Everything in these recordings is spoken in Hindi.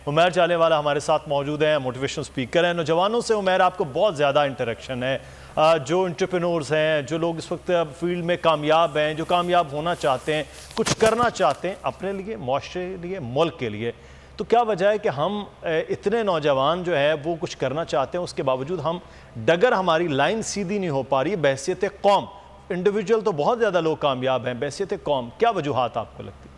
उमैर जालेवाला हमारे साथ मौजूद हैं, मोटिवेशनल स्पीकर हैं। नौजवानों से उमैर आपको बहुत ज़्यादा इंटरेक्शन है, जो एंटरप्रेन्योर्स हैं, जो लोग इस वक्त फील्ड में कामयाब हैं, जो कामयाब होना चाहते हैं, कुछ करना चाहते हैं अपने लिए, मुआशरे के लिए, मुल्क के लिए, तो क्या वजह है कि हम इतने नौजवान जो है वो कुछ करना चाहते हैं, उसके बावजूद हम डगर हमारी लाइन सीधी नहीं हो पा रही है बहैसियत कौम। इंडिविजुअल तो बहुत ज़्यादा लोग कामयाब हैं, बहैसियत कौम क्या वजूहात आपको लगती है?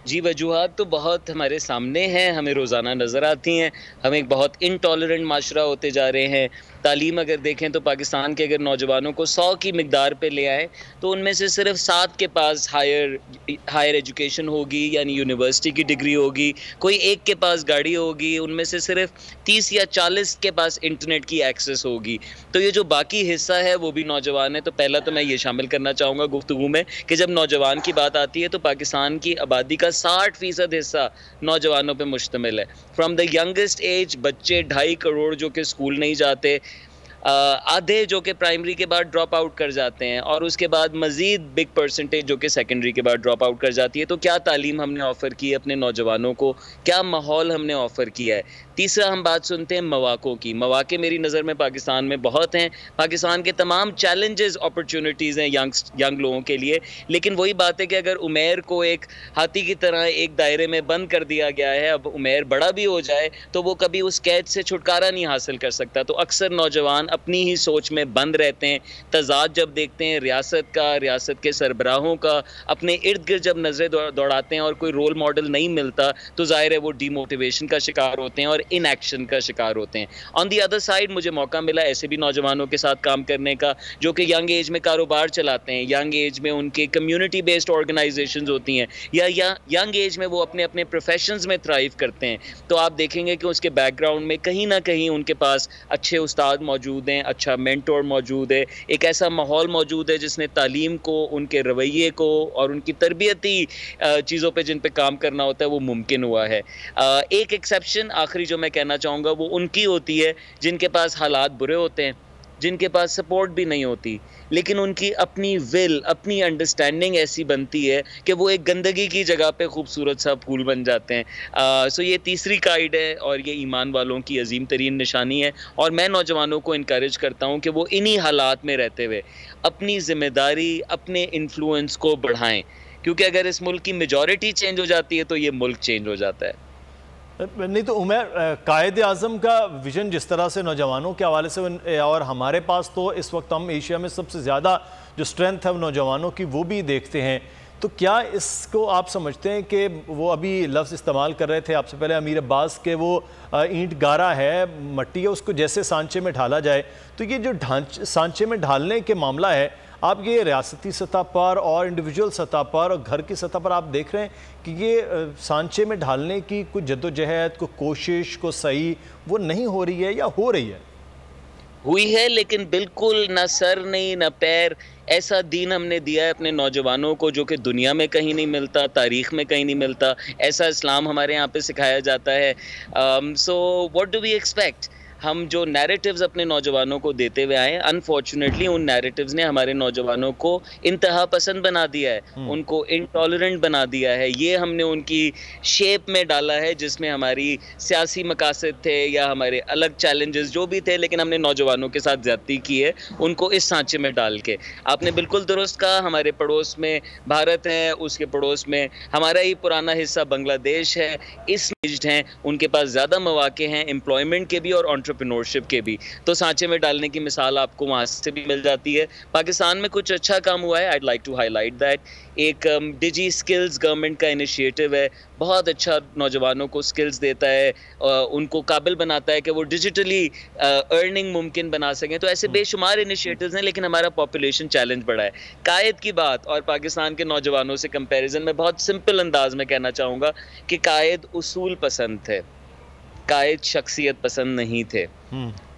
जी, वजूहात तो बहुत हमारे सामने हैं, हमें रोज़ाना नज़र आती हैं। हम एक बहुत इनटॉलरेंट माशरा होते जा रहे हैं। तालीम अगर देखें तो पाकिस्तान के अगर नौजवानों को 100 की मिकदार पे ले आएँ तो उनमें से सिर्फ 7 के पास हायर एजुकेशन होगी, यानी यूनिवर्सिटी की डिग्री होगी, कोई एक के पास गाड़ी होगी, उनमें से सिर्फ 30 या 40 के पास इंटरनेट की एक्सेस होगी। तो ये जो बाकी हिस्सा है वो भी नौजवान है। तो पहला तो मैं ये शामिल करना चाहूँगा गुफ्तगू में कि जब नौजवान की बात आती है तो पाकिस्तान की आबादी का 60% हिस्सा नौजवानों पे मुश्तमिल है। फ्रॉम द यंगेस्ट एज बच्चे 2.5 करोड़ जो कि स्कूल नहीं जाते, आधे जो कि प्राइमरी के बाद ड्रॉप आउट कर जाते हैं, और उसके बाद मज़ीद बिग परसेंटेज जो कि सेकेंडरी के बाद ड्रॉप आउट कर जाती है। तो क्या तालीम हमने ऑफ़र की है अपने नौजवानों को, क्या माहौल हमने ऑफ़र किया है। तीसरा हम बात सुनते हैं मौक़ों की। मौक़े मेरी नज़र में पाकिस्तान में बहुत हैं। पाकिस्तान के तमाम चैलेंजेस अपॉर्चुनिटीज़ हैं यंग लोगों के लिए, लेकिन वही बात है कि अगर उमैर को एक हाथी की तरह एक दायरे में बंद कर दिया गया है, अब उमैर बड़ा भी हो जाए तो वो कभी उस कैद से छुटकारा नहीं हासिल कर सकता। तो अक्सर नौजवान अपनी ही सोच में बंद रहते हैं। तज़ाद जब देखते हैं रियासत का, रियासत के सरबराहों का, अपने इर्द गिर्द जब नज़रें दौड़ाते हैं और कोई रोल मॉडल नहीं मिलता तो ज़ाहिर है वो डीमोटिवेशन का शिकार होते हैं और इनएक्शन का शिकार होते हैं। ऑन दी अदर साइड मुझे मौका मिला ऐसे भी नौजवानों के साथ काम करने का जो कि यंग एज में कारोबार चलाते हैं, यंग एज में उनके कम्युनिटी बेस्ड ऑर्गेनाइजेशंस होती हैं, या यंग एज में वो अपने अपने प्रोफेशंस में थ्राइव करते हैं। तो आप देखेंगे कि उसके बैकग्राउंड में कहीं ना कहीं उनके पास अच्छे उस्ताद मौजूद हैं, अच्छा मेंटोर मौजूद है, एक ऐसा माहौल मौजूद है जिसने तालीम को, उनके रवैये को और उनकी तरबियती चीज़ों पे जिन पे काम करना होता है वो मुमकिन हुआ है। एक एक्सेप्शन आखिरी जो मैं कहना चाहूँगा वो उनकी होती है जिनके पास हालात बुरे होते हैं, जिनके पास सपोर्ट भी नहीं होती, लेकिन उनकी अपनी विल, अपनी अंडरस्टैंडिंग ऐसी बनती है कि वो एक गंदगी की जगह पे खूबसूरत सा फूल बन जाते हैं। सो ये तीसरी काइड है और ये ईमान वालों की अजीम तरीन निशानी है, और मैं नौजवानों को इनकरेज करता हूँ कि वो इन्हीं हालात में रहते हुए अपनी ज़िम्मेदारी, अपने इन्फ्लुएंस को बढ़ाएँ, क्योंकि अगर इस मुल्क की मेजॉरिटी चेंज हो जाती है तो ये मुल्क चेंज हो जाता है। नहीं तो उमैर, कायद आज़म का विज़न जिस तरह से नौजवानों के हवाले से, और हमारे पास तो इस वक्त हम एशिया में सबसे ज़्यादा जो स्ट्रेंथ है नौजवानों की वो भी देखते हैं, तो क्या इसको आप समझते हैं कि वो अभी लफ्ज़ इस्तेमाल कर रहे थे आपसे पहले अमीर अब्बास के, वो ईंट गारा है, मट्टी है, उसको जैसे सांचे में ढाला जाए, तो ये जो सांचे में ढालने के मामला है, आप ये रियासती सतह पर और इंडिविजुअल सतह पर और घर की सतह पर आप देख रहे हैं कि ये सांचे में ढालने की कुछ जद्दोजहद, कोई कोशिश, को सही वो नहीं हो रही है या हो रही है? हुई है, लेकिन बिल्कुल ना सर नहीं ना पैर। ऐसा दीन हमने दिया है अपने नौजवानों को जो कि दुनिया में कहीं नहीं मिलता, तारीख़ में कहीं नहीं मिलता। ऐसा इस्लाम हमारे यहाँ पे सिखाया जाता है। So what do we expect? हम जो नैरेटिव्स अपने नौजवानों को देते हुए आए, अनफॉर्चुनेटली उन नैरेटिव्स ने हमारे नौजवानों को इंतहा पसंद बना दिया है, उनको इनटॉलरेंट बना दिया है। ये हमने उनकी शेप में डाला है जिसमें हमारी सियासी मकासद थे या हमारे अलग चैलेंजेस जो भी थे, लेकिन हमने नौजवानों के साथ ज्यादती की है उनको इस सांचे में डाल के। आपने बिल्कुल दुरुस्त कहा, हमारे पड़ोस में भारत है, उसके पड़ोस में हमारा ही पुराना हिस्सा बांग्लादेश है, इस हैं, उनके पास ज़्यादा मौके हैं एम्प्लॉयमेंट के भी और एंटरप्रेन्योरशिप के भी। तो सांचे में डालने की मिसाल आपको वहाँ से भी मिल जाती है। पाकिस्तान में कुछ अच्छा काम हुआ है, I'd like to highlight that। एक डिजी स्किल्स गवर्नमेंट का इनिशिएटिव है, बहुत अच्छा नौजवानों को स्किल्स देता है, उनको काबिल बनाता है कि वो डिजिटली अर्निंग मुमकिन बना सकें। तो ऐसे बेशुमार इनिशिएटिव्स हैं, लेकिन हमारा पॉपुलेशन चैलेंज बड़ा है। कायद की बात और पाकिस्तान के नौजवानों से कंपैरिजन में बहुत सिंपल अंदाज में कहना चाहूँगा कि कायद उसूल पसंद थे, कायद शख्सियत पसंद नहीं थे।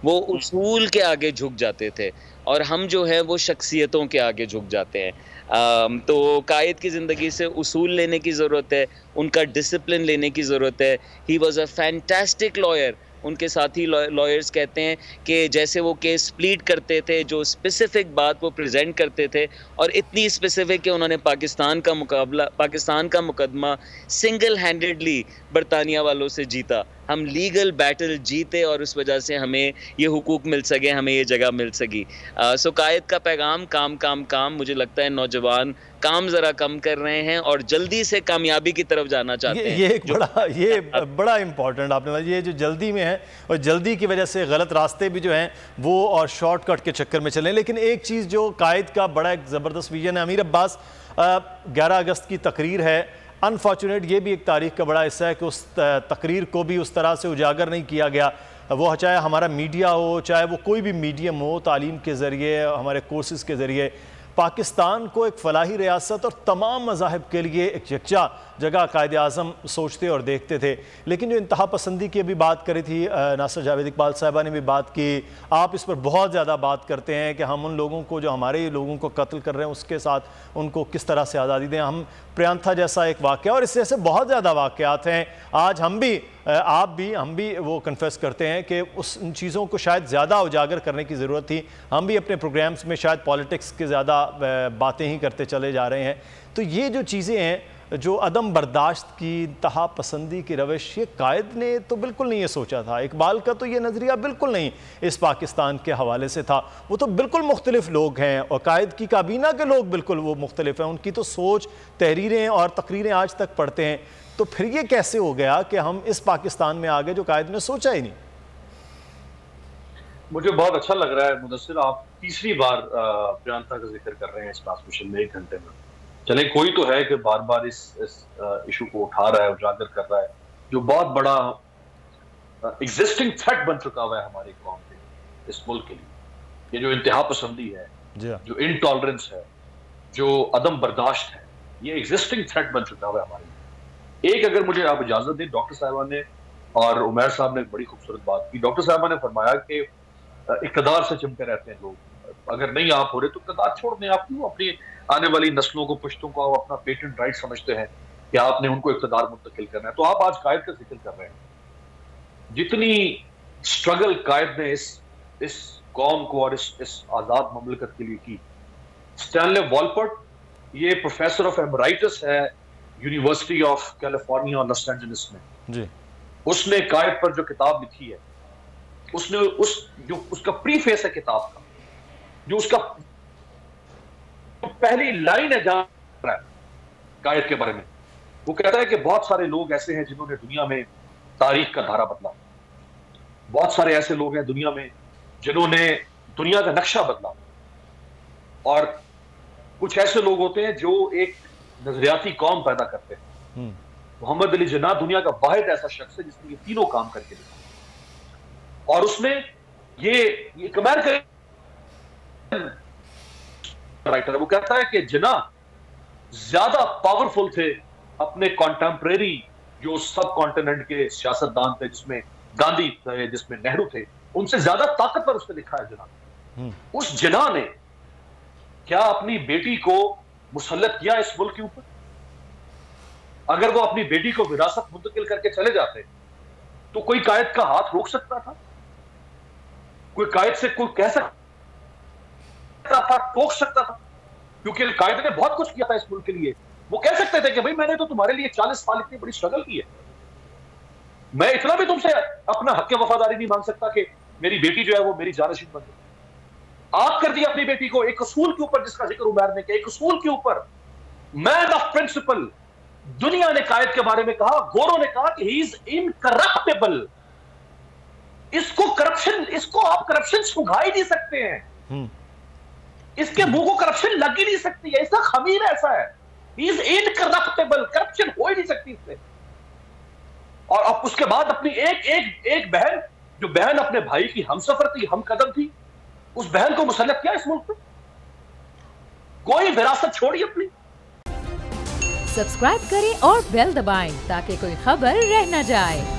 वो उसूल के आगे झुक जाते थे और हम जो है वो शख्सियतों के आगे झुक जाते हैं। तो कायद की ज़िंदगी से उसूल लेने की ज़रूरत है, उनका डिसिप्लिन लेने की ज़रूरत है। He was a fantastic lawyer उनके साथी लॉयर्स कहते हैं कि जैसे वो केस स्प्लीट करते थे, जो स्पेसिफिक बात वो प्रेजेंट करते थे, और इतनी स्पेसिफिक कि उन्होंने पाकिस्तान का मुकदमा सिंगल हैंडेडली बरतानिया वालों से जीता। हम लीगल बैटल जीते और उस वजह से हमें ये हुकूक मिल सके, हमें ये जगह मिल सकी। सो कायद का पैगाम काम काम काम। मुझे लगता है नौजवान काम ज़रा कम कर रहे हैं और जल्दी से कामयाबी की तरफ जाना चाहते हैं। ये बड़ा इंपॉर्टेंट आपने बोला, ये जो जल्दी में है और जल्दी की वजह से गलत रास्ते भी जो हैं वो और शॉर्टकट के चक्कर में चलें। लेकिन एक चीज़ जो कायद का बड़ा एक ज़बरदस्त विजन है, अमीर अब्बास 11 अगस्त की तकरीर है, अनफॉर्चुनेट ये भी एक तारीख का बड़ा हिस्सा है कि उस तकरीर को भी उस तरह से उजागर नहीं किया गया। वो चाहे हमारा मीडिया हो, चाहे वो कोई भी मीडियम हो, तालीम के ज़रिए, हमारे कोर्सेज़ के ज़रिए पाकिस्तान को एक फ़लाही रियासत और तमाम मज़ाहिब के लिए एक यकजा जगह कायद-ए-आज़म सोचते और देखते थे। लेकिन जो इंतहा पसंदी की अभी बात करी थी नासिर जावेद इकबाल साहिबा ने भी बात की, आप इस पर बहुत ज़्यादा बात करते हैं कि हम उन लोगों को जो हमारे लोगों को कत्ल कर रहे हैं उसके साथ उनको किस तरह से आज़ादी दें। हम प्रियंथा जैसा एक वाक़या और इस जैसे बहुत ज़्यादा वाक़यात हैं। आज हम भी वो कन्फेस करते हैं कि उन चीज़ों को शायद ज़्यादा उजागर करने की ज़रूरत थी। हम भी अपने प्रोग्राम्स में शायद पॉलिटिक्स के ज़्यादा बातें ही करते चले जा रहे हैं। तो ये जो चीज़ें हैं, जो अदम बर्दाश्त की, इंतहा पसंदी की रविश, ये कायद ने तो बिल्कुल नहीं ये सोचा था। इकबाल का तो ये नज़रिया बिल्कुल नहीं इस पाकिस्तान के हवाले से था। वो तो बिल्कुल मुख्तलिफ लोग हैं और कायद की काबीना के लोग बिल्कुल वो मुख्तलिफ हैं। उनकी तो सोच, तहरीरें और तकरीरें आज तक पढ़ते हैं। तो फिर ये कैसे हो गया कि हम इस पाकिस्तान में आ गए जो कायद ने सोचा ही नहीं? मुझे बहुत अच्छा लग रहा है मुदस्सिर, आप तीसरी बार प्रियंका का जिक्र कर रहे हैं इस ट्रांसमिशन में 1 घंटे में। चले कोई तो है कि बार बार इस इशू को उठा रहा है, उजागर कर रहा है, जो बहुत बड़ा एग्जिस्टिंग थ्रेट बन चुका हुआ है हमारी कौम के, इस मुल्क के लिए। ये जो इंतहा पसंदी है, जो इनटॉलरेंस है, जो अदम बर्दाश्त है, ये एग्जिस्टिंग थ्रेट बन चुका हुआ है हमारे लिए। एक अगर मुझे आप इजाजत दें, डॉक्टर साहिबा ने और उमैर साहब ने एक बड़ी खूबसूरत बात की। डॉक्टर साहिबा ने फरमाया कि इक़्तिदार से चिमटे रहते हैं लोग, अगर नहीं आप हो रहे तो इक़्तिदार छोड़ दें। आप क्यों अपनी आने वाली नस्लों को, पुश्तों को अपना पेटेंट राइट समझते हैं कि आपने उनको इक़्तिदार मुंतकिल करना है? तो आप आज कायद का जिक्र कर रहे हैं। जितनी स्ट्रगल कायद ने इस कौम को और इस आज़ाद ममलकत के लिए की। स्टैनले वॉलपर्ट, ये प्रोफेसर ऑफ एमराइटस है university of California Los Angeles में जी। उसने कायद पर जो किताब लिखी है, उसने उसका प्रीफेस है किताब का, जो उसका पहली लाइन है जहां कायद के बारे में, वो कहता है कि बहुत सारे लोग ऐसे हैं जिन्होंने दुनिया में तारीख का धारा बदला। बहुत सारे ऐसे लोग हैं दुनिया में जिन्होंने दुनिया का नक्शा बदला, और कुछ ऐसे लोग होते हैं जो एक नजरियाती कौम पैदा करते हैं। मोहम्मद अली जिन्ना दुनिया का वाहिद ऐसा शख्स है जिसने ये तीनों काम करके दिखाया। और उसने ये कमेंट कर राइटर, वो कहता है कि जिन्ना ज्यादा पावरफुल थे अपने कॉन्टेम्परेरी जो सब कॉन्टिनेंट के सियासतदान थे, जिसमें गांधी थे, जिसमें नेहरू थे, उनसे ज्यादा ताकतवर उसने लिखा है जिन्ना। उस जिन्ना ने क्या अपनी बेटी को मुसल्लत किया इस मुल्क के ऊपर? अगर वो अपनी बेटी को विरासत मुंतकिल करके चले जाते तो कोई कायद का हाथ रोक सकता था? कोई कायद से कोई कह सकता था, टोक सकता था? क्योंकि कायद ने बहुत कुछ किया था इस मुल्क के लिए। वो कह सकते थे कि भाई मैंने तो तुम्हारे लिए 40 साल इतनी बड़ी स्ट्रगल की है, मैं इतना भी तुमसे अपना हक वफादारी नहीं मांग सकता कि मेरी बेटी जो है वो मेरी जानशीन बन जाए। आप कर दिया अपनी बेटी को एक असूल के ऊपर, जिसका जिक्र उमैर ने किया, एक असूल के ऊपर, मैन ऑफ प्रिंसिपल। दुनिया ने कायद के बारे में कहा, गोरों ने कहा कि ही इज इनकरप्टेबल। इसको आप करप्शन सुंघा ही नहीं सकते हैं, इसके मुंह को करप्शन लग ही नहीं सकती है, इसका खमीर ऐसा है, ही इज इनकरप्टेबल, करप्शन हो ही नहीं सकती इससे। और अब उसके बाद अपनी एक बहन, जो बहन अपने भाई की हमसफर थी, हम कदम थी, उस बहन को मुसल्लत किया इस मुल्क में। कोई विरासत छोड़ी अपनी। सब्सक्राइब करें और बेल दबाएं ताकि कोई खबर रह न जाए।